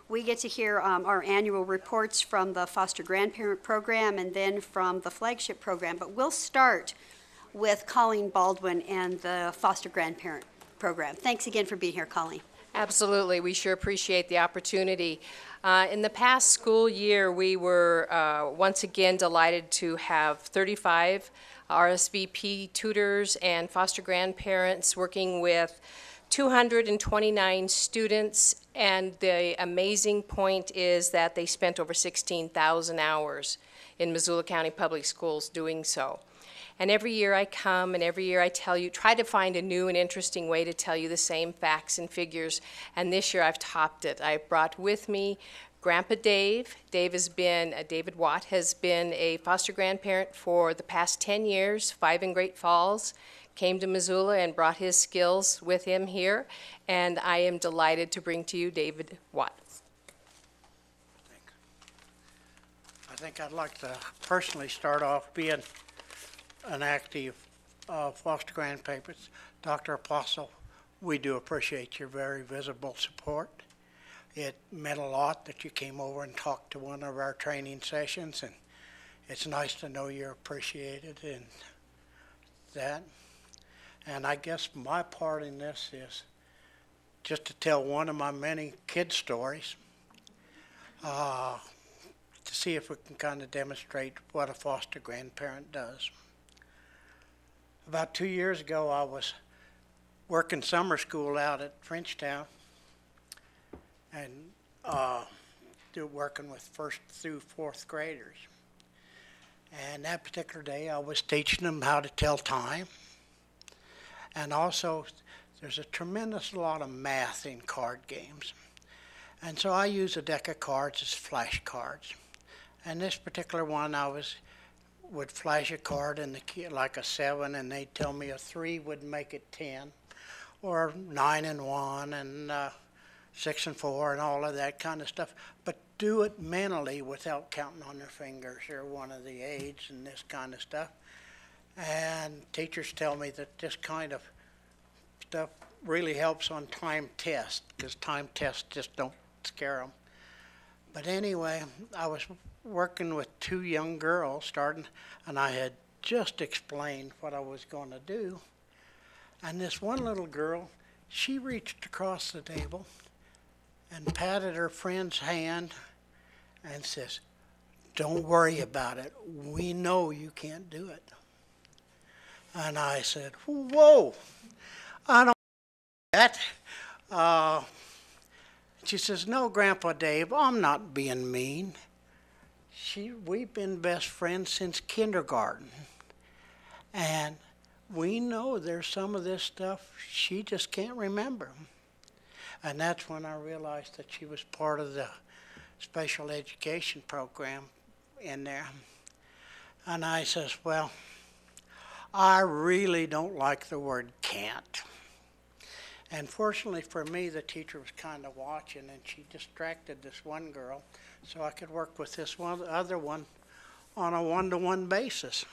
we get to hear our annual reports from the foster grandparent program and then from the flagship program. But we'll start with Colleen Baldwin and the foster grandparent program. Thanks again for being here, Colleen. Absolutely. We sure appreciate the opportunity. In the past school year, we were once again delighted to have 35 RSVP tutors and foster grandparents working with 229 students, and the amazing point is that they spent over 16,000 hours in Missoula County Public Schools doing so. And every year I come and every year I try to find a new and interesting way to tell you the same facts and figures, and this year I've topped it. I brought with me Grandpa Dave. David Watt has been a foster grandparent for the past 10 years, 5 in Great Falls, came to Missoula and brought his skills with him here, and I am delighted to bring to you David Watt. I think I'd like to personally start off being an active foster grandparents. Dr. Apostle, we do appreciate your very visible support. It meant a lot that you came over and talked to one of our training sessions, and it's nice to know you're appreciated in that. And I guess my part in this is just to tell one of my many kid stories to see if we can kind of demonstrate what a foster grandparent does. About 2 years ago, I was working summer school out at Frenchtown and working with 1st through 4th graders. And that particular day, I was teaching them how to tell time. And also, there's a tremendous lot of math in card games. And so I use a deck of cards as flashcards. And this particular one, would flash a card and like a 7, and they'd tell me a 3 would make it 10, or 9 and 1, and 6 and 4, and all of that kind of stuff. But do it mentally without counting on their fingers or one of the aids and this kind of stuff. And teachers tell me that this kind of stuff really helps on time tests, because time tests just don't scare them. But anyway, I was working with 2 young girls starting, and I had just explained what I was going to do. And this one little girl, she reached across the table and patted her friend's hand and says, "Don't worry about it. We know you can't do it." And I said, "Whoa, I don't do that." She says, "No, Grandpa Dave, I'm not being mean. We've been best friends since kindergarten. And we know there's some of this stuff she just can't remember." And that's when I realized that she was part of the special education program in there. And I says, "Well, I really don't like the word can't." And fortunately for me, the teacher was kind of watching, and she distracted this one girl so I could work with this other one on a one-to-one basis.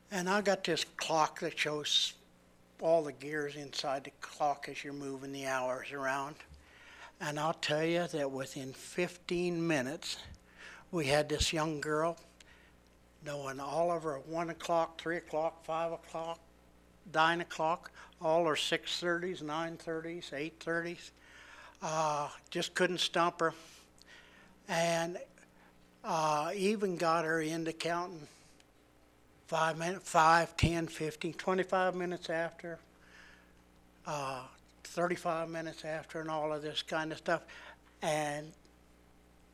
And I got this clock that shows all the gears inside the clock as you're moving the hours around. And I'll tell you that within 15 minutes, we had this young girl knowing all of her 1 o'clock, 3 o'clock, 5 o'clock, 9 o'clock, all her 6:30s, 9:30s, 8:30s. Just couldn't stump her. And even got her into counting 5 minutes, 5, 10, 15, 25 minutes after, 35 minutes after, and all of this kind of stuff. And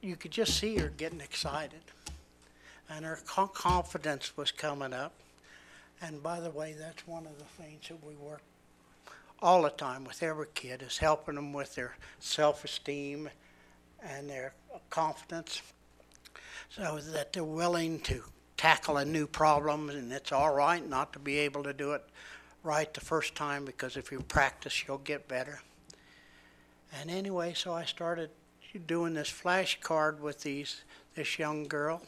you could just see her getting excited. And her confidence was coming up. And by the way, that's one of the things that we work all the time with every kid, is helping them with their self-esteem and their confidence, so that they're willing to tackle a new problem, and it's all right not to be able to do it right the first time, because if you practice, you'll get better. And anyway, so I started doing this flashcard with this young girl,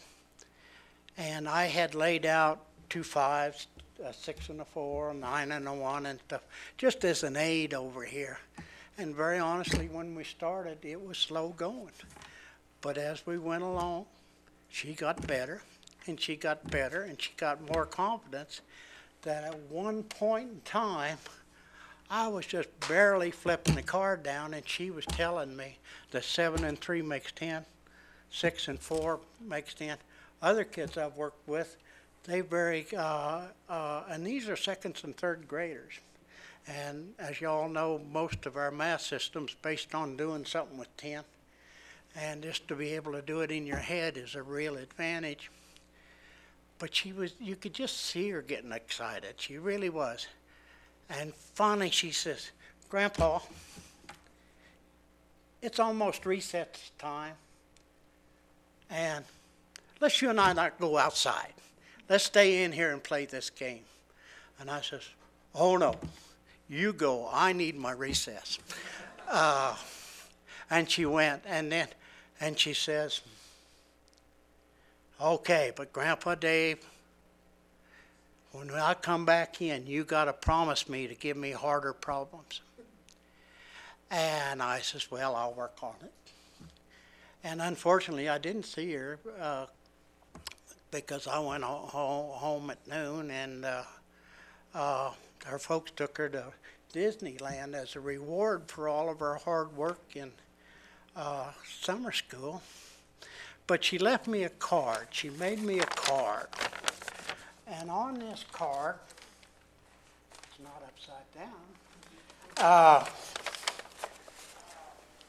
and I had laid out 2 5s, a 6 and a 4, a 9 and a 1 and stuff, just as an aid over here. And very honestly, when we started, it was slow going. But as we went along, she got better, and she got better, and she got more confidence that at one point in time, I was just barely flipping the card down, and she was telling me that 7 and 3 makes 10, 6 and 4 makes 10. Other kids I've worked with, they vary, and these are seconds and third graders. And as you all know, most of our math system's based on doing something with 10. And just to be able to do it in your head is a real advantage. But you could just see her getting excited. She really was. And finally she says, "Grandpa, it's almost recess time. And let's you and I not go outside. Let's stay in here and play this game." And I says, "Oh no. You go, I need my recess." And she went, and she says, "Okay, but Grandpa Dave, when I come back in, you got to promise me to give me harder problems." And I says, "Well, I'll work on it." And unfortunately, I didn't see her because I went home at noon, and her folks took her to Disneyland as a reward for all of her hard work in summer school. But she left me a card. She made me a card. And on this card, it's not upside down,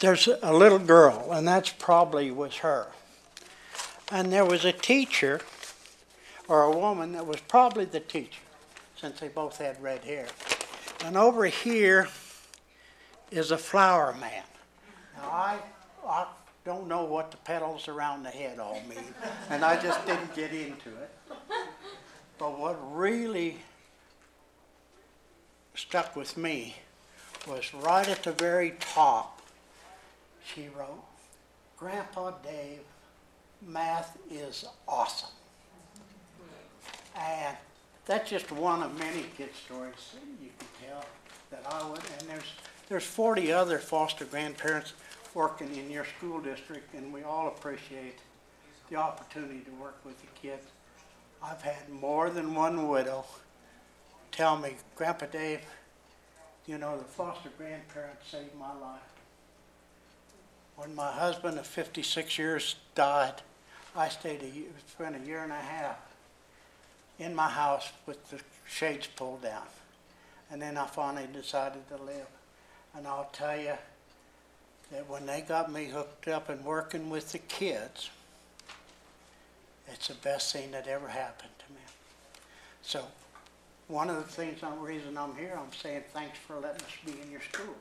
there's a little girl, and that's probably was her. And there was a teacher, or a woman that was probably the teacher, since they both had red hair. And over here is a flower man. Now, I don't know what the petals around the head all mean, and I just didn't get into it. But what really stuck with me was right at the very top, she wrote, "Grandpa Dave, math is awesome." And that's just one of many kid stories you can tell that I would. And there's 40 other foster grandparents working in your school district, and we all appreciate the opportunity to work with the kids. I've had more than one widow tell me, "Grandpa Dave, you know, the foster grandparents saved my life. When my husband of 56 years died, I spent a year and a half in my house with the shades pulled down. And then I finally decided to live. And I'll tell you that when they got me hooked up and working with the kids, it's the best thing that ever happened to me." So one of the things, the reason I'm here, I'm saying thanks for letting us be in your schools.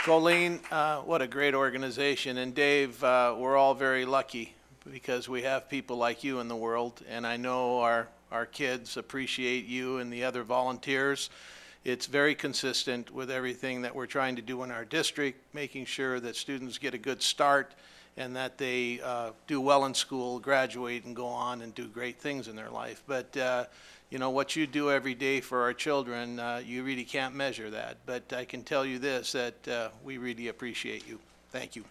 Colleen, what a great organization. And Dave, we're all very lucky because we have people like you in the world. And I know our kids appreciate you and the other volunteers. It's very consistent with everything that we're trying to do in our district, making sure that students get a good start and that they do well in school, graduate, and go on and do great things in their life. But you know, what you do every day for our children, you really can't measure that. But I can tell you this, that we really appreciate you. Thank you.